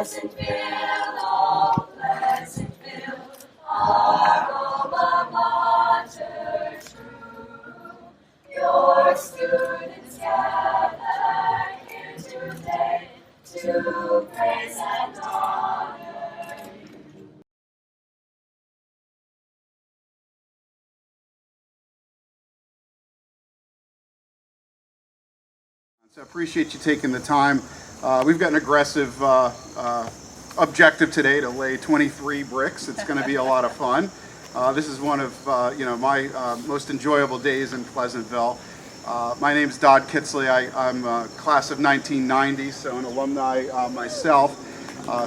Pleasantville, oh Pleasantville, our alma mater true. Your students gather here today to praise and honor you. So I appreciate you taking the time. We've got an aggressive objective today to lay 23 bricks. It's going to be a lot of fun. This is one of my most enjoyable days in Pleasantville. My name's Dodd Kitsley. I'm a class of 1990, so an alumni myself.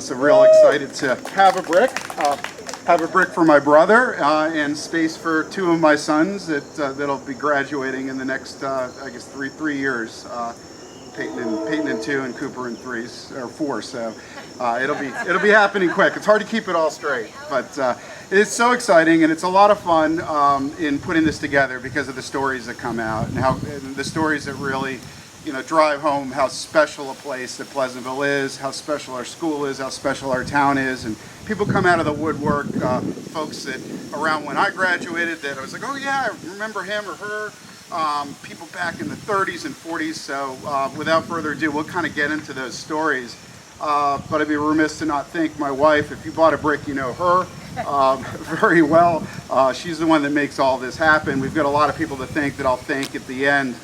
So real excited to have a brick for my brother and space for two of my sons that'll be graduating in the next I guess three years. Peyton in 2 and Cooper in 4. So it'll be happening quick. It's hard to keep it all straight, but it's so exciting and it's a lot of fun in putting this together because of the stories that come out and the stories that really drive home how special a place that Pleasantville is, how special our school is, how special our town is, and people come out of the woodwork. Folks that around when I graduated that I was like, oh yeah, I remember him or her. People back in the 30s and 40s. So without further ado, we'll kind of get into those stories. But I'd be remiss to not thank my wife. If you bought a brick, you know her very well. She's the one that makes all this happen. We've got a lot of people to thank that I'll thank at the end,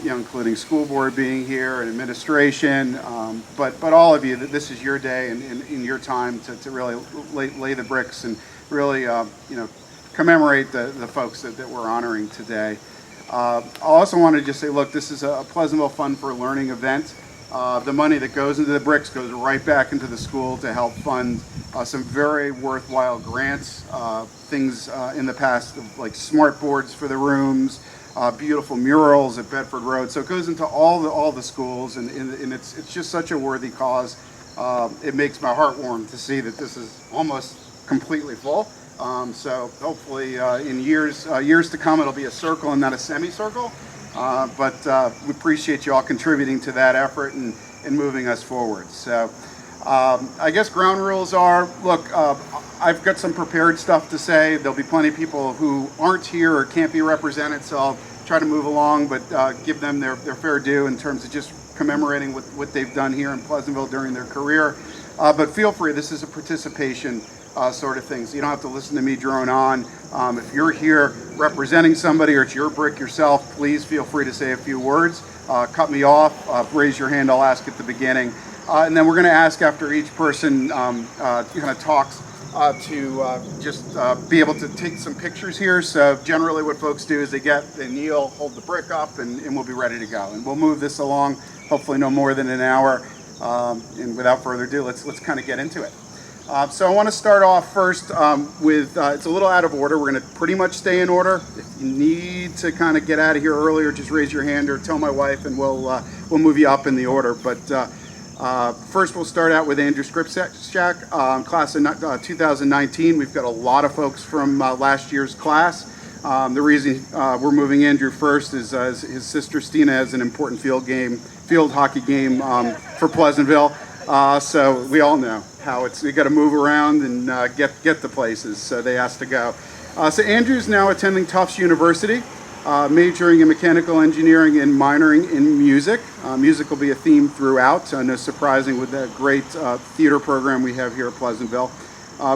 including school board being here and administration. But all of you, this is your day and in your time to really lay the bricks and really commemorate the folks that we're honoring today. I also want to just say, look, this is a Pleasantville Fund for Learning event. The money that goes into the bricks goes right back into the school to help fund some very worthwhile grants, things in the past like smart boards for the rooms, beautiful murals at Bedford Road. So it goes into all the schools, and it's just such a worthy cause. It makes my heart warm to see that this is almost completely full. So hopefully in years to come it'll be a circle and not a semicircle. But we appreciate you all contributing to that effort and moving us forward. So I guess ground rules are, look, I've got some prepared stuff to say. There'll be plenty of people who aren't here or can't be represented, so I'll try to move along, but give them their fair due in terms of just commemorating what they've done here in Pleasantville during their career. But feel free, this is a participation sort of things. You don't have to listen to me drone on. If you're here representing somebody or it's your brick yourself, please feel free to say a few words. Cut me off, raise your hand, I'll ask at the beginning. And then we're going to ask after each person kind of talks to just be able to take some pictures here. So generally what folks do is they kneel, hold the brick up, and we'll be ready to go. And we'll move this along, hopefully no more than an hour. And without further ado, let's kind of get into it. So I want to start off first with, it's a little out of order. We're going to pretty much stay in order. If you need to kind of get out of here earlier, just raise your hand or tell my wife and we'll move you up in the order. But first we'll start out with Andrew Scripsack, class of 2019. We've got a lot of folks from last year's class. The reason we're moving Andrew first is his sister Stina has an important field hockey game for Pleasantville. So we all know how you got to move around and get the places. So they asked to go. So Andrew's now attending Tufts University, majoring in mechanical engineering and minoring in music. Music will be a theme throughout. No surprising with that great theater program we have here at Pleasantville.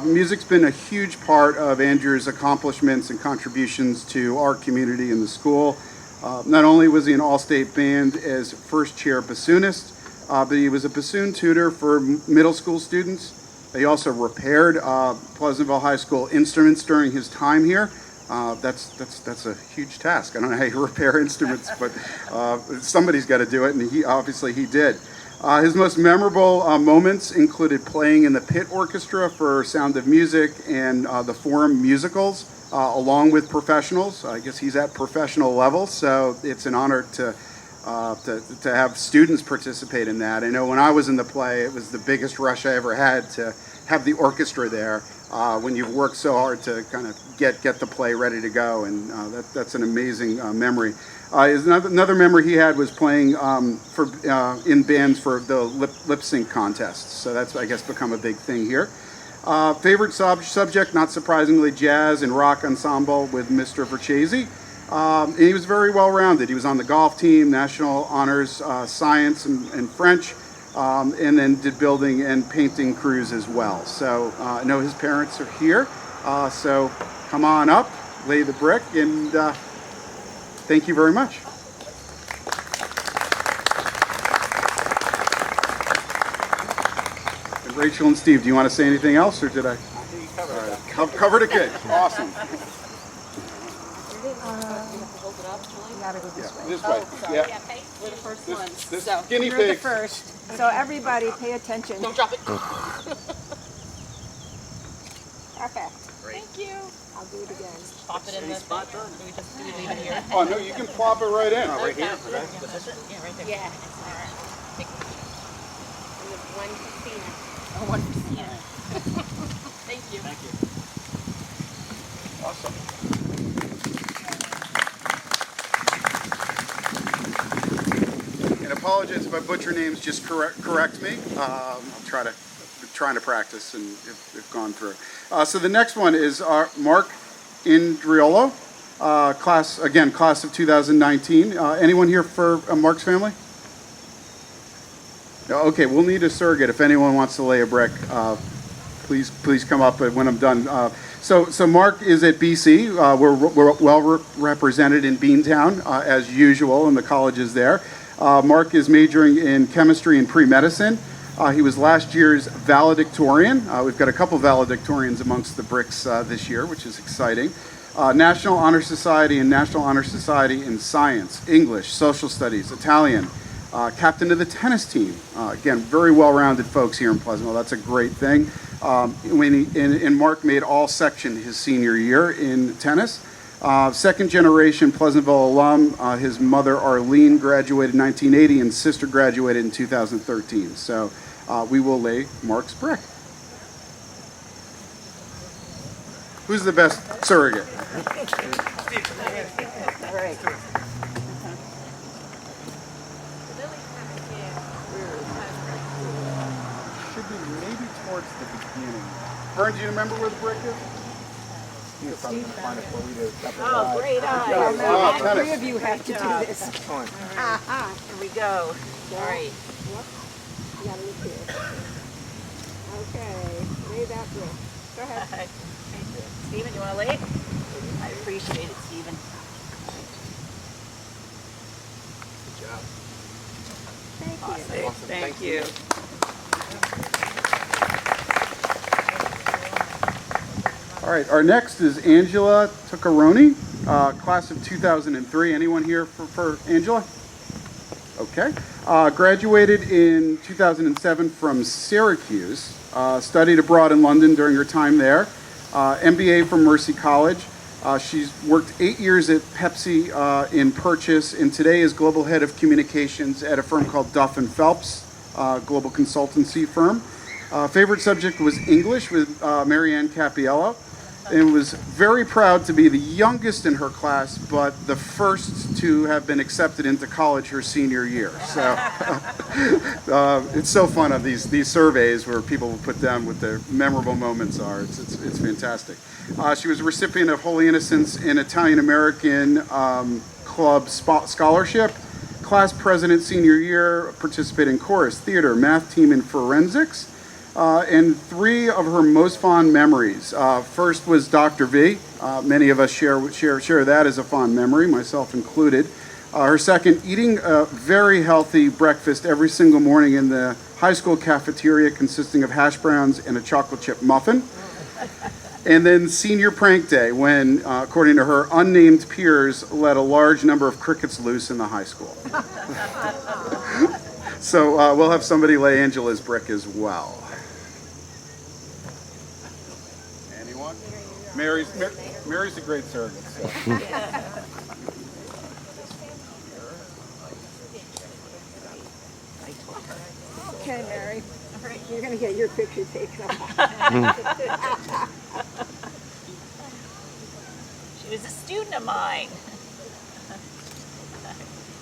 Music's been a huge part of Andrew's accomplishments and contributions to our community and the school. Not only was he an all-state band as first chair bassoonist, but he was a bassoon tutor for middle school students. He also repaired Pleasantville High School instruments during his time here. That's a huge task. I don't know how you repair instruments, but somebody's got to do it, and he did. His most memorable moments included playing in the pit orchestra for Sound of Music and the Forum musicals, along with professionals. I guess he's at professional level, so it's an honor to to have students participate in that. I know when I was in the play, it was the biggest rush I ever had to have the orchestra there when you've worked so hard to kind of get the play ready to go, and that's an amazing memory. Another memory he had was playing in bands for the lip sync contests, so that's, I guess, become a big thing here. Favorite subject, not surprisingly, jazz and rock ensemble with Mr. Verchese. He was very well-rounded. He was on the golf team, national honors, science and French, and then did building and painting crews as well. So I know his parents are here, so come on up, lay the brick, and thank you very much. And Rachel and Steve, do you want to say anything else, or did I? I think you covered it. Right. Covered it good. Awesome. You gotta go this way. This way. Yeah. We're the first ones. This So guinea you're the pig. first. So everybody pay attention. Don't drop it. Perfect. Thank you. I'll do it again. Pop it in the spot. Do we leave it here? Oh no, you can plop it right in. Right here. Was this it? Yeah, right there. Yeah. One Christina. Oh, one Christina. Thank you. Thank you. Awesome. And apologize if I butcher names, just correct me. I'll trying to practice and have gone through. So the next one is Mark Indriolo, class of 2019. Anyone here for Mark's family? No, okay, we'll need a surrogate if anyone wants to lay a brick. Please come up when I'm done. So Mark is at BC. We're well represented in Beantown as usual, and the college is there. Mark is majoring in chemistry and pre-medicine. He was last year's valedictorian. We've got a couple valedictorians amongst the bricks this year, which is exciting. National Honor Society and National Honor Society in Science, English, Social Studies, Italian. Captain of the tennis team. Again, very well-rounded folks here in Pleasantville. That's a great thing. And Mark made all section his senior year in tennis. Second generation Pleasantville alum. His mother Arlene graduated in 1980 and sister graduated in 2013. So we will lay Mark's brick. Who's the best surrogate? All right. Should be maybe towards the beginning. Vern, do you remember where the brick is? Oh, great eye. Oh, All tennis. three of you have to do this. Here we go. All right. You gotta look here. Okay, lay that brick. Go ahead. Stephen, you want to lay it? I appreciate it, Stephen. Good job. Thank you. Awesome. Thank you. All right, our next is Angela Tuccaroni, class of 2003. Anyone here for Angela? Okay. Graduated in 2007 from Syracuse. Studied abroad in London during her time there. MBA from Mercy College. She's worked 8 years at Pepsi in purchase, and today is global head of communications at a firm called Duff & Phelps, global consultancy firm. Favorite subject was English with Marion Capiello, and was very proud to be the youngest in her class, but the first to have been accepted into college her senior year. So it's so fun on these surveys where people will put down what their memorable moments are. It's fantastic. She was a recipient of Holy Innocents in Italian American Club Scholarship, class president senior year, participated in chorus, theater, math team, and forensics. And three of her most fond memories. First was Dr. V. Many of us share that as a fond memory, myself included. Her second, eating a very healthy breakfast every single morning in the high school cafeteria consisting of hash browns and a chocolate chip muffin. And then senior prank day when, according to her, unnamed peers let a large number of crickets loose in the high school. So we'll have somebody lay Angela's brick as well. Anyone? Mary's a great surrogate. So. Okay, Mary. You're going to get your picture taken. She was a student of mine.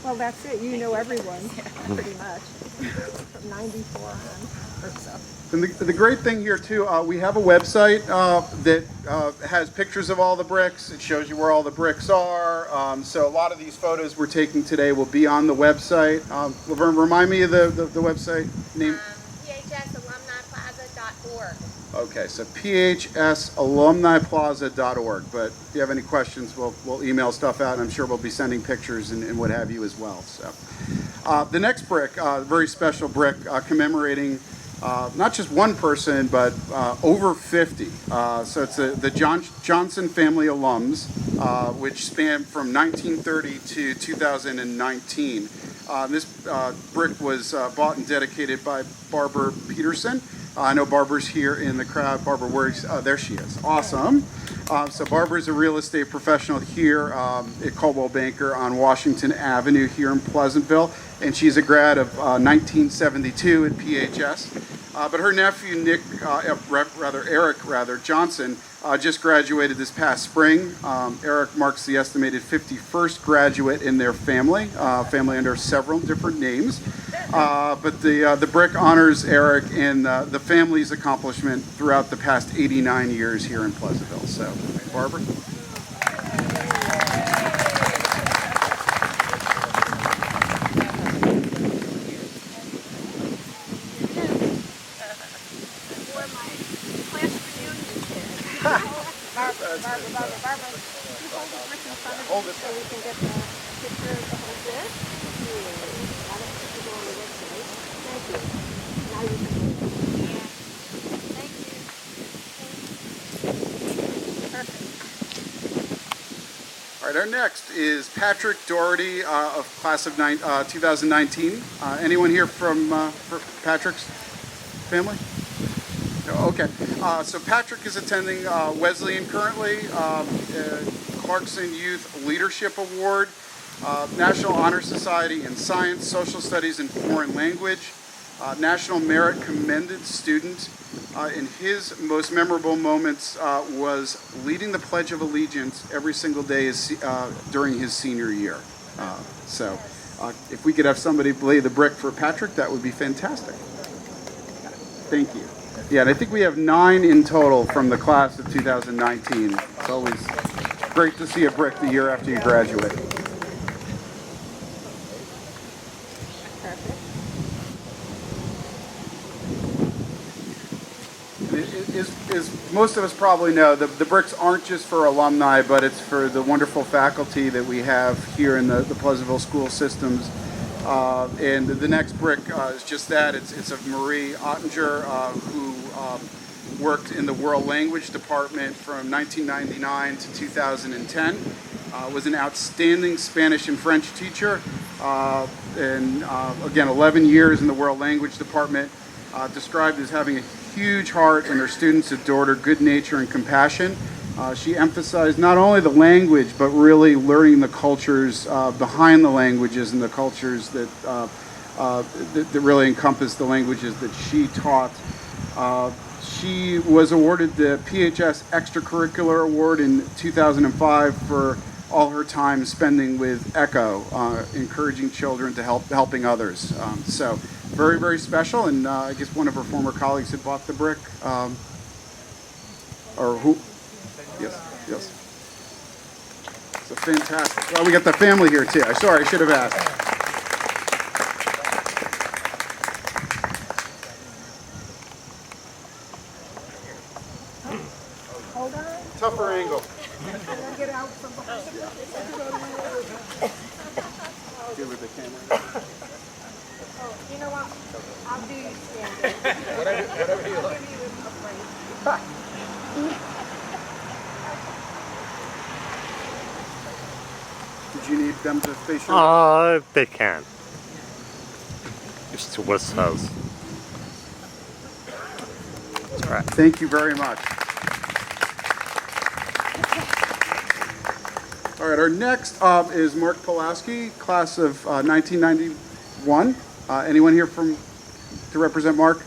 Well, that's it. You know everyone, pretty much. From 94 on or so. And the great thing here too, we have a website that has pictures of all the bricks. It shows you where all the bricks are. So a lot of these photos we're taking today will be on the website. Laverne, remind me of the website name. phsalumniplaza.org. Okay, so phsalumniplaza.org. But if you have any questions, we'll email stuff out, and I'm sure we'll be sending pictures and what have you as well. So the next brick, very special brick commemorating not just one person, but over 50. So it's the Johnson family alums, which span from 1930 to 2019. This brick was bought and dedicated by Barbara Peterson. I know Barbara's here in the crowd. Barbara works, there she is. Awesome. So Barbara's a real estate professional here at Coldwell Banker on Washington Avenue here in Pleasantville. And she's a grad of 1972 at PHS. But her nephew, Eric Johnson, just graduated this past spring. Eric marks the estimated 51st graduate in their family under several different names. But the brick honors Eric and the family's accomplishment throughout the past 89 years here in Pleasantville. So, Barbara? Barbara. Hold it so we can get the picture of the whole bit. A lot of pictures go on the website. Thank you. Now you can Thank you. Perfect. All right, our next is Patrick Doherty of class of 2019. Anyone here from Patrick's family? No, okay. So Patrick is attending Wesleyan currently, Clarkson Youth Leadership Award, National Honor Society in Science, Social Studies, and Foreign Language, National Merit Commended Student. In his most memorable moments was leading the Pledge of Allegiance every single day during his senior year. So if we could have somebody lay the brick for Patrick, that would be fantastic. Thank you. Yeah, and I think we have 9 in total from the class of 2019. It's always great to see a brick the year after you graduate. As most of us probably know, the bricks aren't just for alumni, but it's for the wonderful faculty that we have here in the Pleasantville school systems. And the next brick is just that. It's of Marie Ottinger, who worked in the World Language Department from 1999 to 2010. Was an outstanding Spanish and French teacher. And again, 11 years in the World Language Department. Described as having a huge heart, and her students adored her good nature and compassion. She emphasized not only the language, but really learning the cultures behind the languages and the cultures that really encompass the languages that she taught. She was awarded the PHS Extracurricular Award in 2005 for all her time spending with ECHO, encouraging children to helping others. So very, very special, and I guess one of her former colleagues had bought the brick, or who? Yes. So fantastic. Well, we got the family here too. Sorry, I should have asked. Hold on. Tougher angle. Get out from behind. Give her the camera. Oh, you know what? I'll do you standing. Whatever you like. Did you need them to face your... They can. It's to West House. It's all right. Thank you very much. All right, our next up is Mark Pulaski, class of 1991. Anyone here from to represent Mark?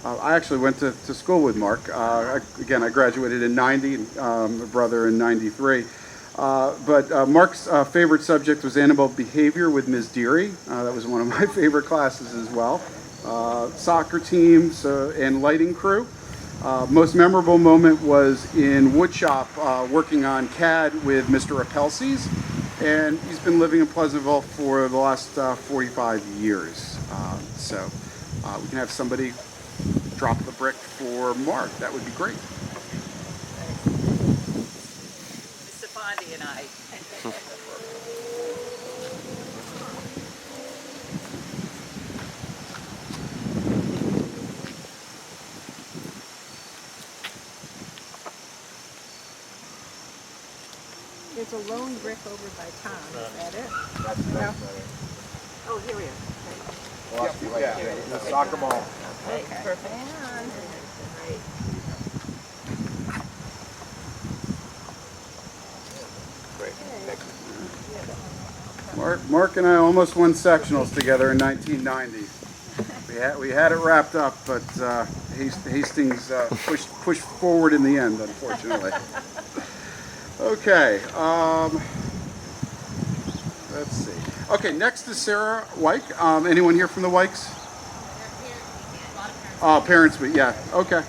I actually went to school with Mark. Again, I graduated in 90, my brother in 93. But Mark's favorite subject was animal behavior with Ms. Deary. That was one of my favorite classes as well. Soccer teams and lighting crew. Most memorable moment was in woodshop working on CAD with Mr. Apelces, and he's been living in Pleasantville for the last 45 years. So we can have somebody drop the brick for Mark. That would be great. Stefano and I. There's a lone brick over by Tom. Is that it? That's Oh, here we are. Pulaski right there. The soccer ball. Okay, perfect. Great. Thank you. Mark and I almost won sectionals together in 1990. We had it wrapped up, but Hastings pushed forward in the end, unfortunately. Okay, let's see. Okay, next is Sara Wieck. Anyone here from the Wiecks? Parents week. Yeah. Okay,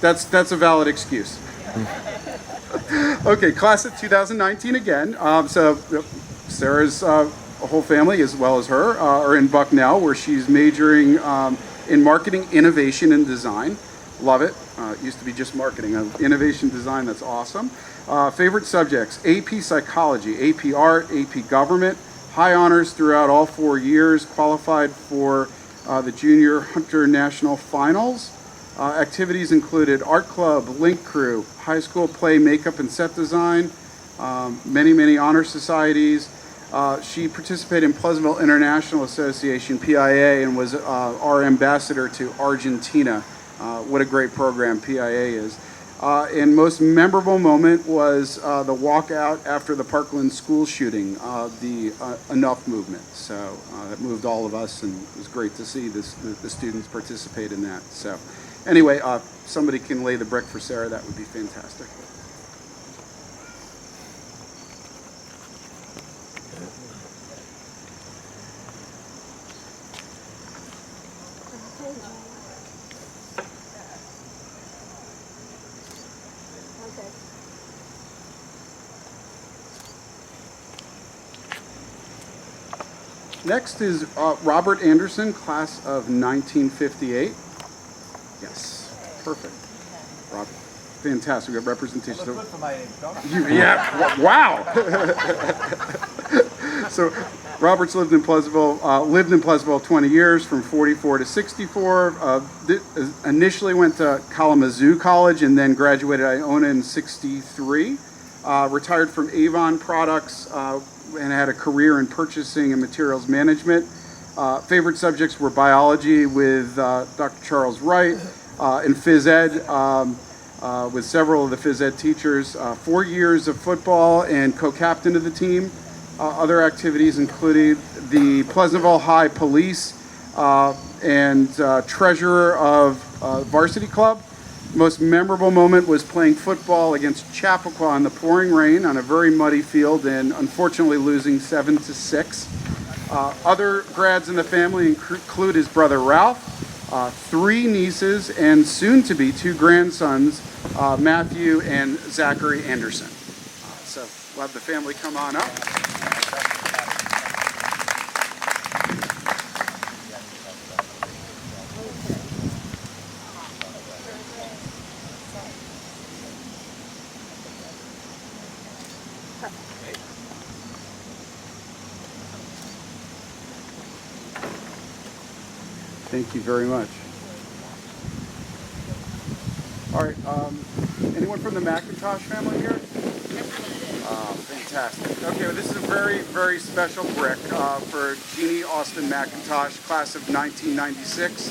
that's a valid excuse. Okay, class of 2019 again. So Sarah's whole family, as well as her, are in Bucknell, where she's majoring in marketing, innovation, and design. Love it. It used to be just marketing. Innovation design, that's awesome. Favorite subjects: AP Psychology, AP Art, AP Government. High honors throughout all 4 years. Qualified for the Junior Hunter National Finals. Activities included art club, link crew, high school play, makeup and set design, many honor societies. She participated in Pleasantville International Association, PIA, and was our ambassador to Argentina. What a great program PIA is. And most memorable moment was the walkout after the Parkland school shooting, the Enough movement. So that moved all of us, and it was great to see the students participate in that. So anyway, somebody can lay the brick for Sara. That would be fantastic. Next is Robert Anderson, class of 1958. Yes, perfect. Robert, fantastic. We got representation. Good for my age, don't I? Yeah, wow. So Robert's lived in Pleasantville 20 years, from 44 to 64. Initially went to Kalamazoo College and then graduated Iona in 63. Retired from Avon Products and had a career in purchasing and materials management. Favorite subjects were biology with Dr. Charles Wright and phys ed with several of the phys ed teachers. 4 years of football and co-captain of the team. Other activities included the Pleasantville High Police and treasurer of varsity club. Most memorable moment was playing football against Chappaqua in the pouring rain on a very muddy field and unfortunately losing 7-6. Other grads in the family include his brother Ralph, 3 nieces, and soon to be 2 grandsons, Matthew and Zachary Anderson. So we'll have the family come on up. Thank you very much. All right, anyone from the Macintosh family here? Fantastic. Okay, well, this is a very special brick for Jeanne Austin Macintosh, class of 1996.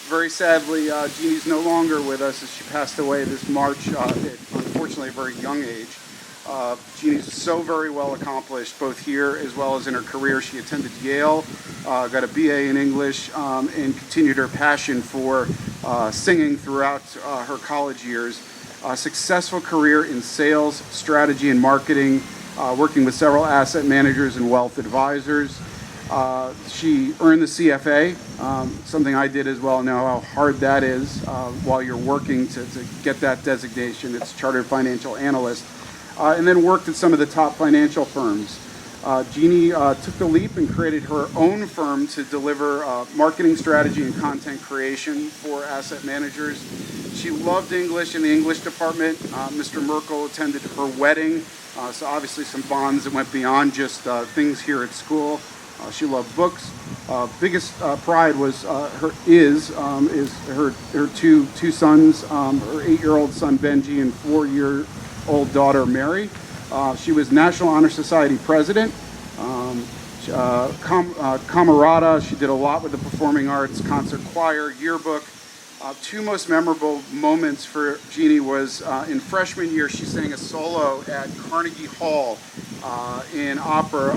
Very sadly, Jeannie's no longer with us as she passed away this March at unfortunately a very young age. Jeanne's so very well accomplished, both here as well as in her career. She attended Yale, got a BA in English, and continued her passion for singing throughout her college years. A successful career in sales, strategy, and marketing, working with several asset managers and wealth advisors. She earned the CFA, something I did as well. Know how hard that is while you're working to get that designation. It's Chartered Financial Analyst. And then worked at some of the top financial firms. Jeanne took the leap and created her own firm to deliver marketing strategy and content creation for asset managers. She loved English in the English department. Mr. Merkel attended her wedding, so obviously some bonds that went beyond just things here at school. She loved books. Biggest pride was her two sons, her 8-year-old son Benji and 4-year-old daughter Mary. She was National Honor Society president. Camerata, she did a lot with the performing arts, concert choir, yearbook. Two most memorable moments for Jeanne was in freshman year, she sang a solo at Carnegie Hall in opera,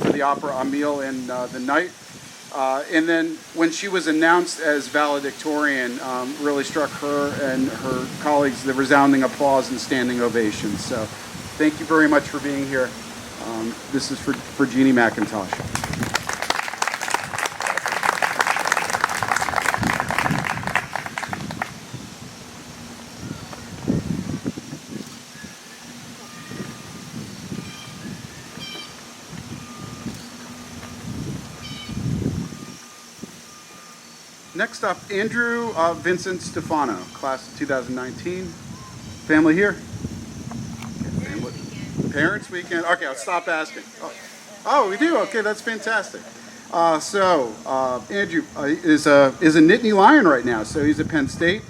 for the opera Emile and the Night. And then when she was announced as valedictorian, really struck her and her colleagues the resounding applause and standing ovations. So thank you very much for being here. This is for Jeanne Macintosh. Next up, Andrew Vincent Stefano, class of 2019. Family here? Family. Parents weekend. Okay, I'll stop asking. Oh, we do? Okay, that's fantastic. Andrew is a Nittany Lion right now, so he's at Penn State.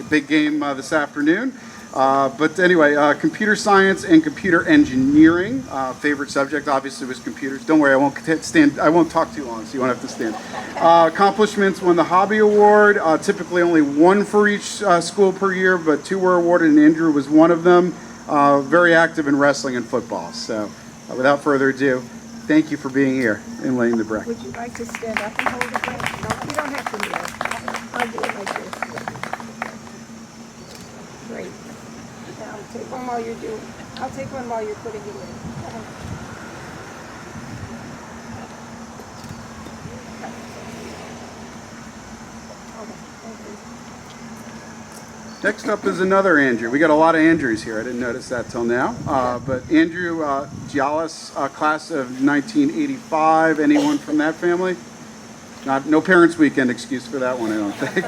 Big game this afternoon. But anyway, computer science and computer engineering. Favorite subject obviously was computers. Don't worry, I won't talk too long, so you won't have to stand. Accomplishments: won the Hobby Award. Typically only one for each school per year, but 2 were awarded, and Andrew was one of them. Very active in wrestling and football. So, without further ado, thank you for being here and laying the brick. Would you like to stand up and hold the brick? No, you don't have to kneel. I'll do it like this. Great. Now, I'll take one while you're putting it in. Go ahead. Next up is another Andrew. We got a lot of Andrews here. I didn't notice that till now. But Andrew Gialis, class of 1985. Anyone from that family? No Parents Weekend excuse for that one, I don't think.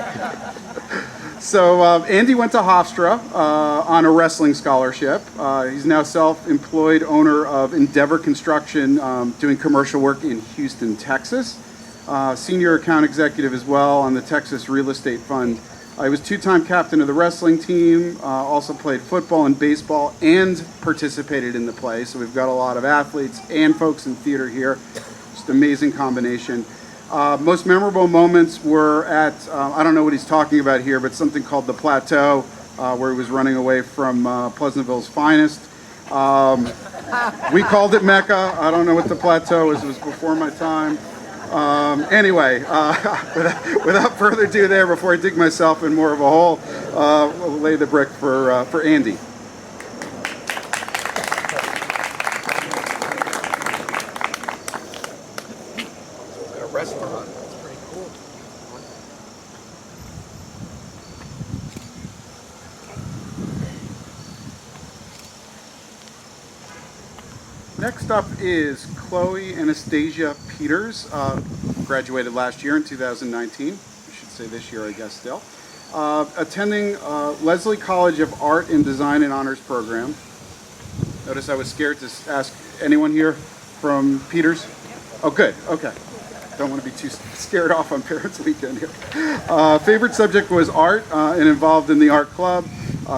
So Andy went to Hofstra on a wrestling scholarship. He's now self-employed owner of Endeavor Construction, doing commercial work in Houston, Texas. Senior account executive as well on the Texas Real Estate Fund. He was 2-time captain of the wrestling team, also played football and baseball and participated in the play. So we've got a lot of athletes and folks in theater here. Just amazing combination. Most memorable moments were at, I don't know what he's talking about here, but something called the Plateau, where he was running away from Pleasantville's finest. We called it Mecca. I don't know what the Plateau is. It was before my time. Anyway, without further ado there, before I dig myself in more of a hole, we'll lay the brick for Andy. At a restaurant. That's pretty cool. Next up is Chloe Anastasia Peters, graduated last year in 2019. I should say this year, I guess, still. Attending Leslie College of Art and Design and Honors Program. Notice I was scared to ask anyone here from Peters? Oh, good, okay. Don't want to be too scared off on Parents Weekend here. Favorite subject was art and involved in the art club.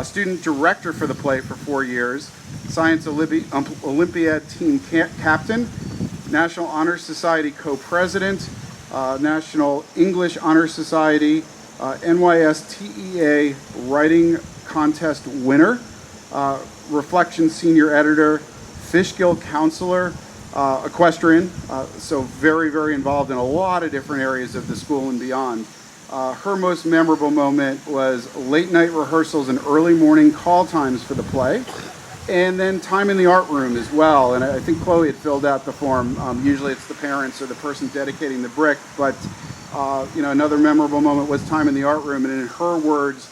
Student director for the play for 4 years. Science Olympiad team captain, National Honor Society co-president, National English Honor Society, NYSTEA writing contest winner, Reflection senior editor, Fishkill counselor, equestrian, so very, very involved in a lot of different areas of the school and beyond. Her most memorable moment was late night rehearsals and early morning call times for the play, and then time in the art room as well. And I think Chloe had filled out the form. Usually it's the parents or the person dedicating the brick, but another memorable moment was time in the art room. And in her words,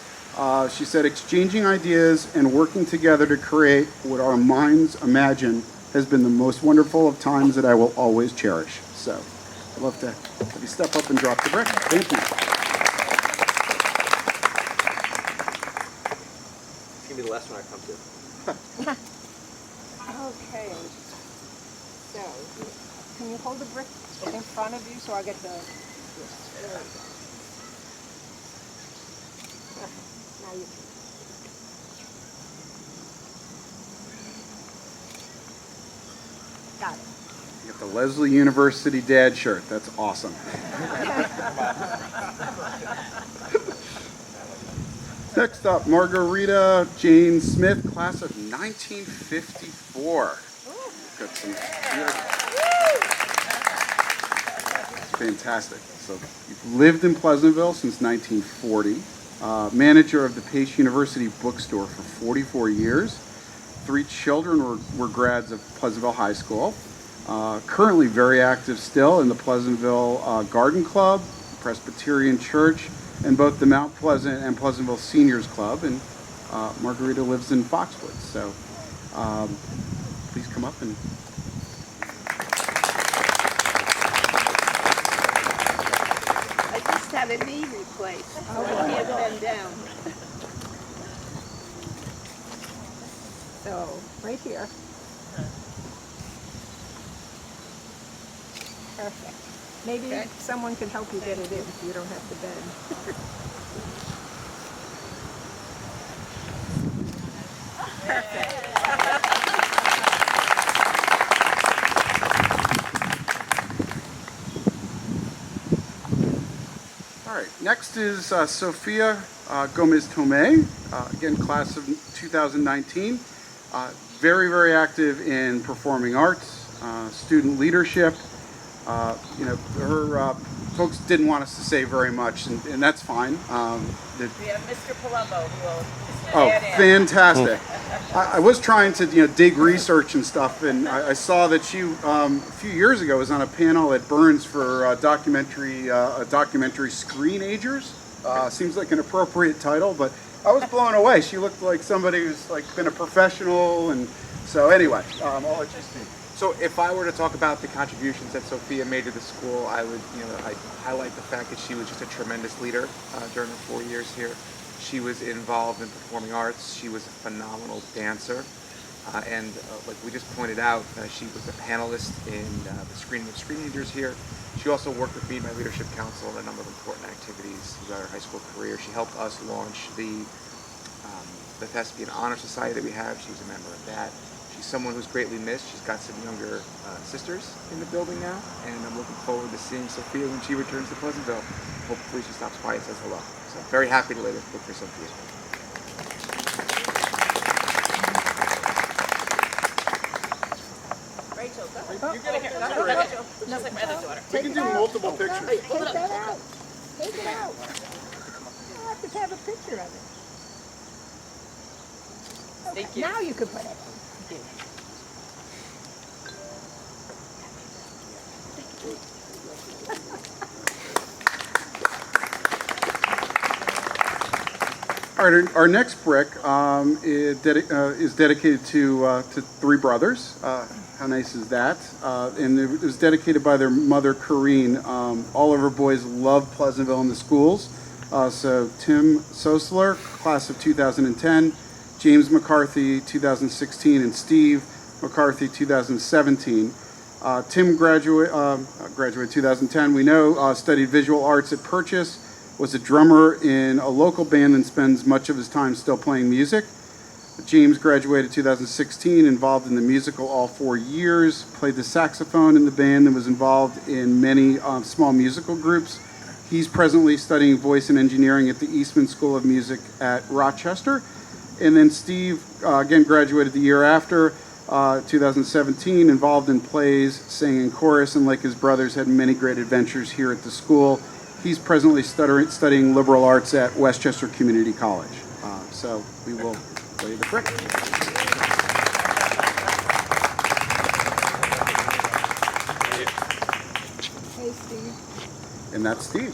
she said, exchanging ideas and working together to create what our minds imagine has been the most wonderful of times that I will always cherish. So I'd love to have you step up and drop the brick. Thank you. It's gonna be the last one I come to. Okay. So, can you hold the brick in front of you so I get the... Yes, there we go. Now you can. Got it. You got the Leslie University dad shirt. That's awesome. Next up, Margarita Jane Smith, class of 1954. Got some fantastic. So you've lived in Pleasantville since 1940. Manager of the Pace University bookstore for 44 years. 3 children were grads of Pleasantville High School. Currently very active still in the Pleasantville Garden Club, Presbyterian Church, and both the Mount Pleasant and Pleasantville Seniors Club. And Margarita lives in Foxwoods. So please come up and... I just had a knee replaced, so I can't bend down. So, right here. Perfect. Maybe someone can help you get it in so you don't have to bend. All right, next is Sofia Gomez-Tomei, again, class of 2019. Very, very active in performing arts, student leadership. Her folks didn't want us to say very much, and that's fine. We have Mr. Palumbo who will Oh, fantastic. I was trying to dig research and stuff, and I saw that she a few years ago was on a panel at Burns for documentary screenagers. Seems like an appropriate title, but I was blown away. She looked like somebody who's been a professional, and so anyway, I'll let you speak. So if I were to talk about the contributions that Sofia made to the school, I would, I'd highlight the fact that she was just a tremendous leader during her 4 years here. She was involved in performing arts. She was a phenomenal dancer. And like we just pointed out, she was a panelist in the screening of screenagers here. She also worked with me and my leadership council on a number of important activities throughout her high school career. She helped us launch the Thespian Honor Society that we have. She was a member of that. She's someone who's greatly missed. She's got some younger sisters in the building now, and I'm looking forward to seeing Sofia when she returns to Pleasantville. Hopefully she stops by and says hello. So I'm very happy to lay this book for Sofia. Rachel, go. You get here. Rachel. Just like my other daughter. We can do multiple pictures. Take that out. Take it out. I have to have a picture of it. Thank you. Now you can put it. All right, our next brick is dedicated to 3 brothers. How nice is that? And it was dedicated by their mother, Corrine. All of her boys love Pleasantville and the schools. So Tim Sosler, class of 2010, James McCarthy, 2016, and Steve McCarthy, 2017. Tim graduated 2010. We know, studied visual arts at Purchase, was a drummer in a local band and spends much of his time still playing music. James graduated 2016, involved in the musical all 4 years, played the saxophone in the band and was involved in many small musical groups. He's presently studying voice and engineering at the Eastman School of Music at Rochester. And then Steve, again, graduated the year after, 2017, involved in plays, sang in chorus, and like his brothers, had many great adventures here at the school. He's presently studying liberal arts at Westchester Community College. So we will play the brick. Hey, Steve. And that's Steve.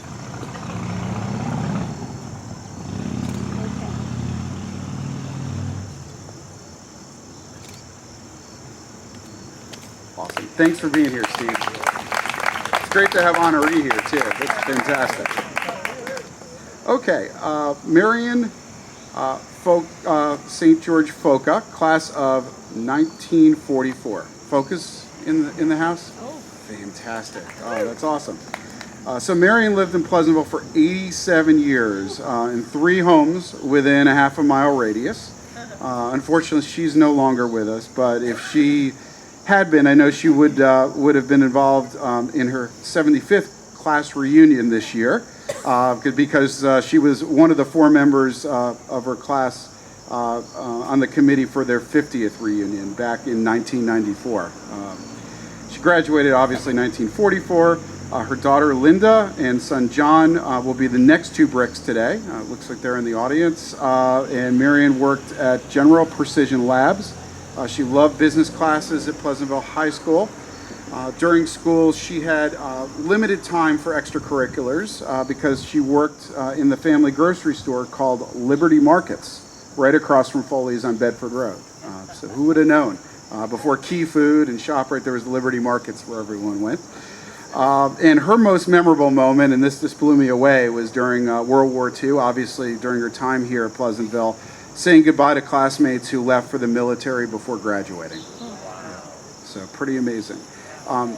Awesome. Thanks for being here, Steve. It's great to have honoree here, too. That's fantastic. Okay, Marion St. George Foca, class of 1944. Focus in the house? Oh. Fantastic. Oh, that's awesome. So Marion lived in Pleasantville for 87 years in 3 homes within a half-a-mile radius. Unfortunately, she's no longer with us, but if she had been, I know she would have been involved in her 75th class reunion this year, because she was one of the 4 members of her class on the committee for their 50th reunion back in 1994. She graduated, obviously, 1944. Her daughter Linda and son John will be the next 2 bricks today. Looks like they're in the audience. And Marion worked at General Precision Labs. She loved business classes at Pleasantville High School. During school, she had limited time for extracurriculars because she worked in the family grocery store called Liberty Markets, right across from Foley's on Bedford Road. So who would have known? Before Key Food and ShopRite, there was Liberty Markets where everyone went. And her most memorable moment, and this just blew me away, was during World War II, obviously during her time here at Pleasantville, saying goodbye to classmates who left for the military before graduating. So pretty amazing.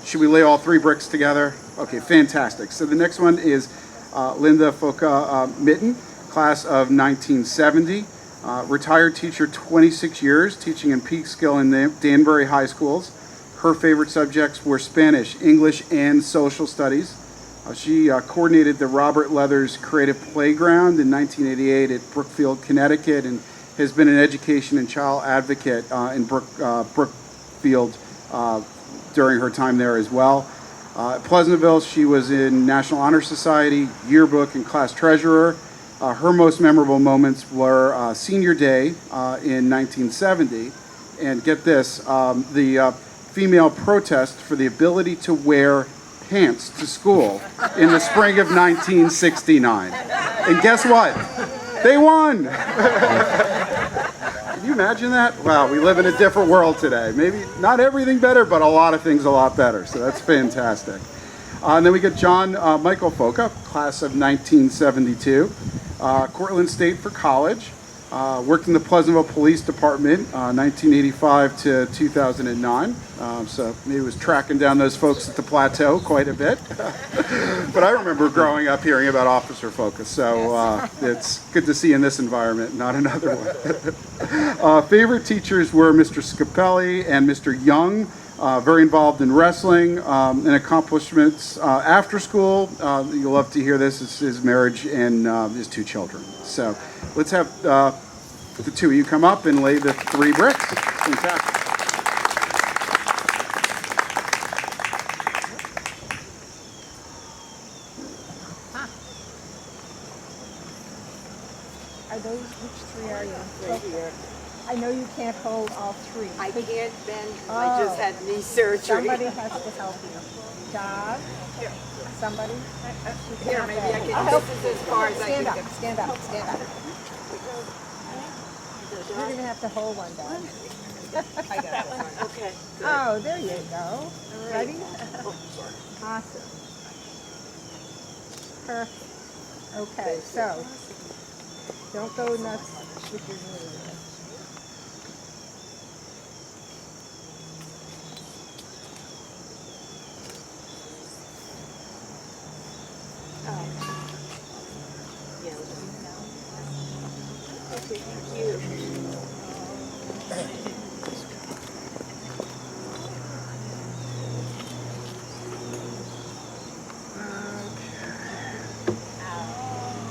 Should we lay all 3 bricks together? Okay, fantastic. So the next one is Linda Foca Mitten, class of 1970. Retired teacher, 26 years, teaching in Peekskill and Danbury high schools. Her favorite subjects were Spanish, English, and social studies. She coordinated the Robert Leathers Creative Playground in 1988 at Brookfield, Connecticut, and has been an education and child advocate in Brookfield during her time there as well. At Pleasantville, she was in National Honor Society, yearbook, and class treasurer. Her most memorable moments were senior day in 1970, and get this, the female protest for the ability to wear pants to school in the spring of 1969. And guess what? They won! Can you imagine that? Wow, we live in a different world today. Maybe not everything better, but a lot of things a lot better. So that's fantastic. And then we get John Michael Foca, class of 1972. Cortland State for college. Worked in the Pleasantville Police Department, 1985 to 2009. So maybe was tracking down those folks at the plateau quite a bit. But I remember growing up hearing about Officer Focus. So it's good to see in this environment, not another one. Favorite teachers were Mr. Scapelli and Mr. Young. Very involved in wrestling and accomplishments after school. You'll love to hear this. It's his marriage and his 2 children. So let's have the 2 of you come up and lay the 3 bricks. Fantastic. Are those, which 3 are you? Right here. I know you can't hold all 3. I can't bend. I just had knee surgery. Somebody has to help you. Dog? Here. Somebody? Here, maybe I can. I'll help This is as far as I can Stand up, get. stand up, stand up. You're going to have to hold one, Dad. I got one. Okay. Good. Oh, there you go. Right. Ready? Awesome. Perfect. Okay, so don't go nuts with your knee. Okay, thank you.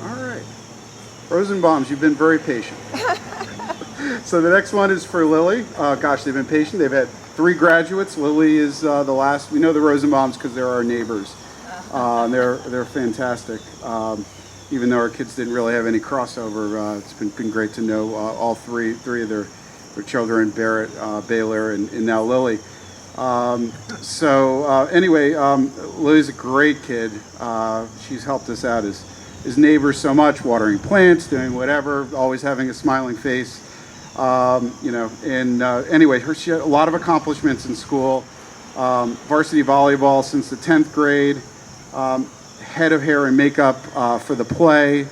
All right. Rosenbaums, you've been very patient. So the next one is for Lily. Gosh, they've been patient. They've had 3 graduates. Lily is the last. We know the Rosenbaums because they're our neighbors. They're fantastic. Even though our kids didn't really have any crossover, it's been great to know all three of their children, Barrett, Baylor, and now Lily. Anyway, Lily's a great kid. She's helped us out as neighbors so much, watering plants, doing whatever, always having a smiling face. Anyway, she had a lot of accomplishments in school. Varsity volleyball since the 10th grade. Head of hair and makeup for the play,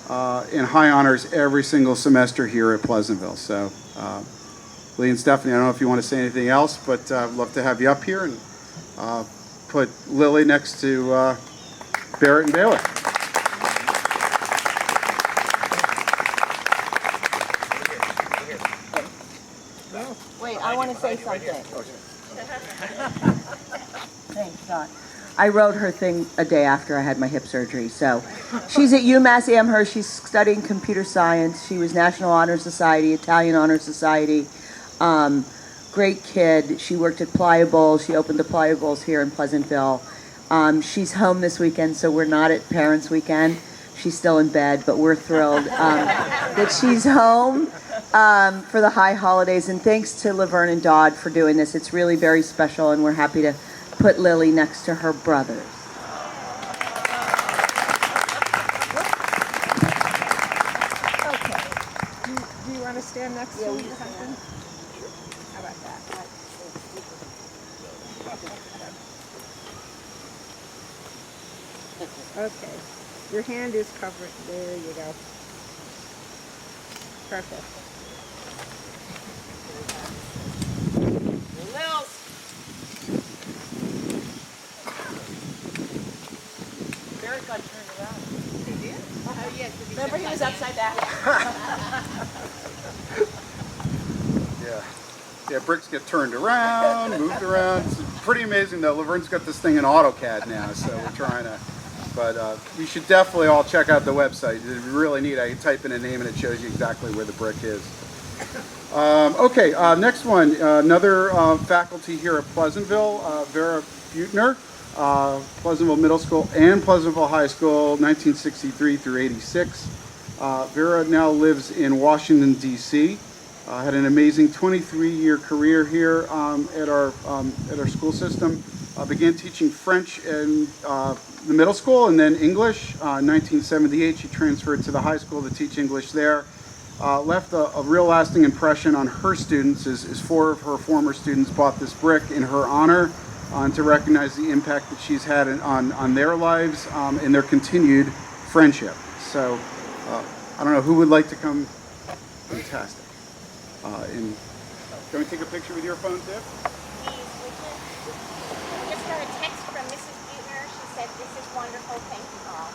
and high honors every single semester here at Pleasantville. So, Lee and Stephanie, I don't know if you want to say anything else, but I'd love to have you up here and put Lily next to Barrett and Baylor. Wait, I want to say something. Thanks, John. I wrote her thing a day after I had my hip surgery. So she's at UMass Amherst. She's studying computer science. She was National Honor Society, Italian Honor Society. Great kid. She worked at Pliables. She opened the Pliables here in Pleasantville. She's home this weekend, so we're not at Parents' Weekend. She's still in bed, but we're thrilled that she's home for the high holidays. And thanks to Laverne and Dodd for doing this. It's really very special, and we're happy to put Lily next to her brothers. Okay. Do you want to stand next to me? How about that? Okay. Your hand is covered. There you go. Perfect. Barrett got turned around. He did? Oh, yes. Remember, he was upside down. Yeah, bricks get turned around, moved around. It's pretty amazing though. Laverne's got this thing in AutoCAD now, so we're trying to. But we should definitely all check out the website. It's really neat. I can type in a name and it shows you exactly where the brick is. Next one. Another faculty here at Pleasantville, Vera Buettner, Pleasantville Middle School and Pleasantville High School, 1963 through 86. Vera now lives in Washington, D.C. Had an amazing 23-year career here at our school system. Began teaching French in the middle school and then English. 1978, she transferred to the high school to teach English there. Left a real lasting impression on her students as 4 of her former students bought this brick in her honor and to recognize the impact that she's had on their lives and their continued friendship. So I don't know who would like to come. Fantastic. Can we take a picture with your phone, Tiff? Just got a text from Mrs. Buettner. She said, "This is wonderful. Thank you all."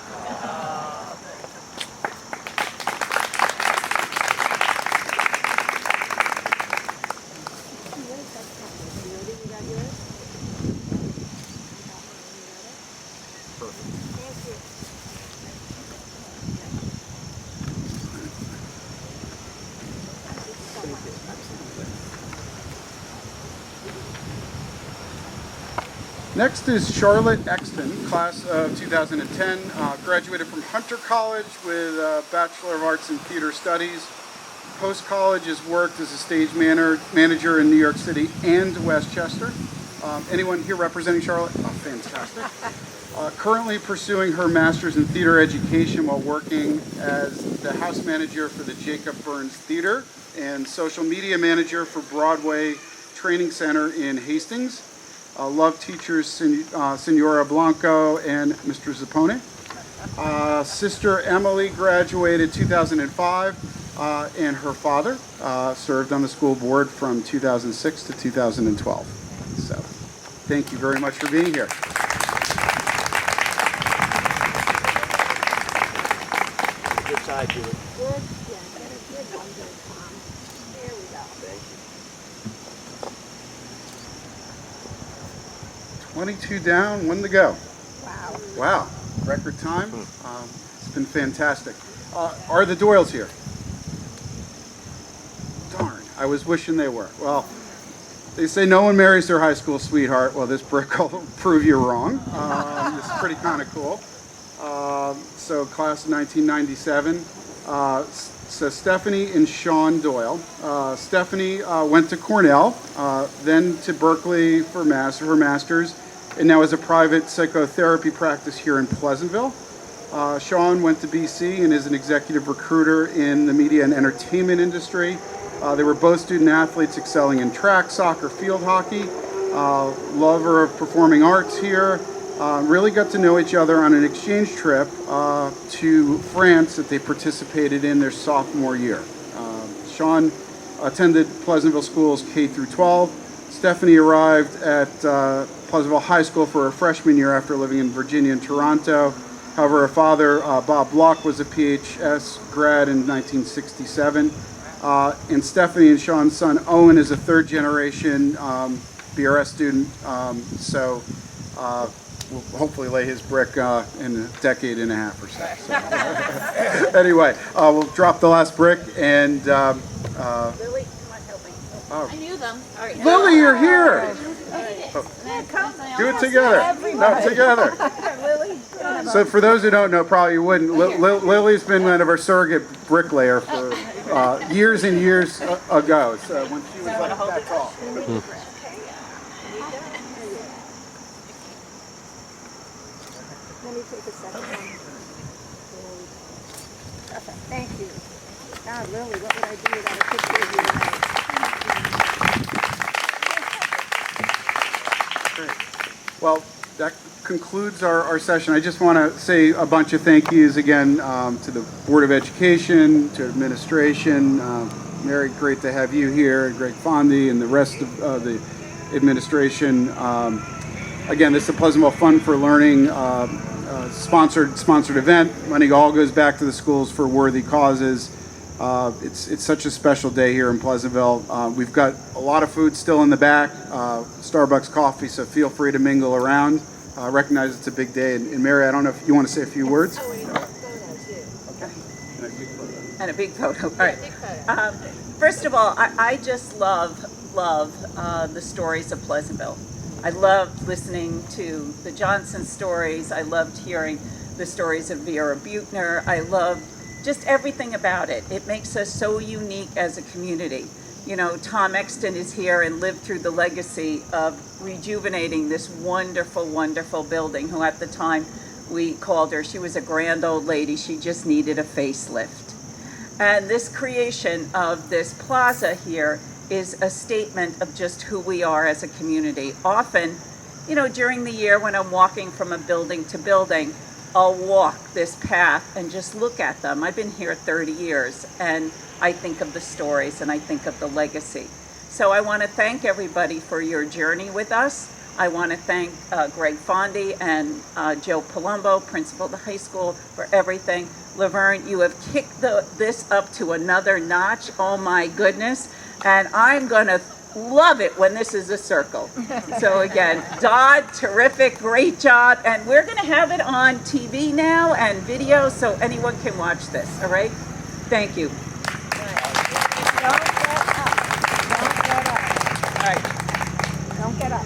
Next is Charlotte Exton, class of 2010, graduated from Hunter College with a Bachelor of Arts in Theater Studies. Post-college has worked as a stage manager in New York City and Westchester. Anyone here representing Charlotte? Oh, fantastic. Currently pursuing her master's in theater education while working as the house manager for the Jacob Burns Theater and social media manager for Broadway Training Center in Hastings. Love teachers Senora Blanco and Mr. Zappone. Sister Emily graduated 2005 and her father served on the school board from 2006 to 2012. So thank you very much for being here. Good side, Julie. Good. Yeah, get a good one there, Tom. There we go. Thank you. 22 down, 1 to go. Wow. Wow, record time. It's been fantastic. Are the Doyles here? Darn. I was wishing they were. Well, they say no one marries their high school sweetheart. Well, this brick will prove you wrong. This is pretty kind of cool. So class of 1997. So Stephanie and Sean Doyle. Stephanie went to Cornell, then to Berkeley for her master's, and now has a private psychotherapy practice here in Pleasantville. Sean went to BC and is an executive recruiter in the media and entertainment industry. They were both student athletes excelling in track, soccer, field hockey, lover of performing arts here. Really got to know each other on an exchange trip to France that they participated in their sophomore year. Sean attended Pleasantville schools K through 12. Stephanie arrived at Pleasantville High School for her freshman year after living in Virginia and Toronto. However, her father, Bob Block, was a PHS grad in 1967. And Stephanie and Sean's son, Owen, is a third-generation BRS student. So we'll hopefully lay his brick in a decade and a half or so. Anyway, we'll drop the last brick and... Lily, come on, help me. I knew them. All right. Lily, you're here! Do it together. No, together. Lily, So for those who don't know, probably you wouldn't, Lily's been kind of our surrogate bricklayer for years and years ago, so when she was like that tall. Let me take a second one. Perfect. Thank you. God, Lily, what would I do without a picture of you tonight? Well, that concludes our session. I just want to say a bunch of thank yous again to the Board of Education, to administration. Mary, great to have you here, Greg Fondy, and the rest of the administration. Again, this is a Pleasantville Fun for Learning sponsored event. Money all goes back to the schools for worthy causes. It's such a special day here in Pleasantville. We've got a lot of food still in the back, Starbucks coffee, so feel free to mingle around. Recognize it's a big day. And Mary, I don't know if you want to say a few words. and a big photo. All right. First of all, I just love the stories of Pleasantville. I loved listening to the Johnson stories. I loved hearing the stories of Vera Buechner. I loved just everything about it. It makes us so unique as a community. You know, Tom Exton is here and lived through the legacy of rejuvenating this wonderful, wonderful building, who at the time we called her, she was a grand old lady, she just needed a facelift. And this creation of this plaza here is a statement of just who we are as a community. Often, you know, during the year when I'm walking from a building to building, I'll walk this path and just look at them. I've been here 30 years and I think of the stories and I think of the legacy. So I want to thank everybody for your journey with us. I want to thank Greg Fondy and Joe Palumbo, principal of the high school, for everything. Laverne, you have kicked this up to another notch. Oh my goodness. And I'm going to love it when this is a circle. So again, Dodd, terrific, great job. And we're going to have it on TV now and video so anyone can watch this. All right? Thank you. Don't get up. All right. Don't get up.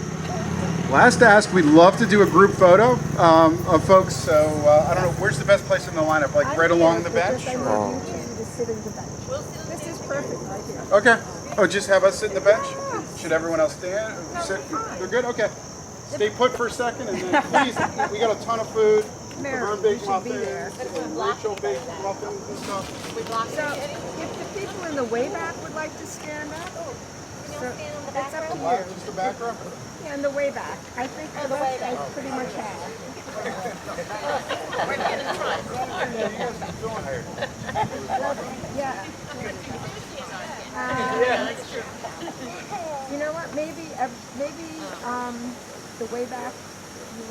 Last ask, we'd love to do a group photo of folks. So I don't know, where's the best place in the lineup? Like right along the bench? I want you two to sit in the bench. This is perfect right here. Okay. Oh, just have us sit in the bench? Should everyone else stand? Sit? They're good? Okay. Stay put for a second and then please, we got a ton of food. Laverne baked muffins, Rachel baked muffins and stuff. So, if the people in the way back would like to stand up, so it's up to you. Just the back row? Yeah, in the way back. I think I pretty much have. We're getting in front. Yeah. You know what? Maybe the way back. You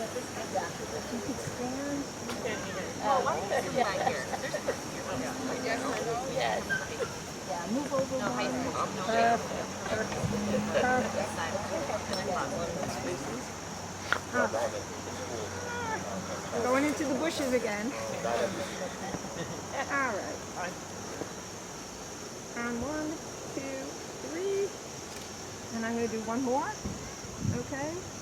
could stand. Yeah, move over one. Perfect. Going into the bushes again. All right. On 1, 2, 3. And I'm going to do one more. Okay.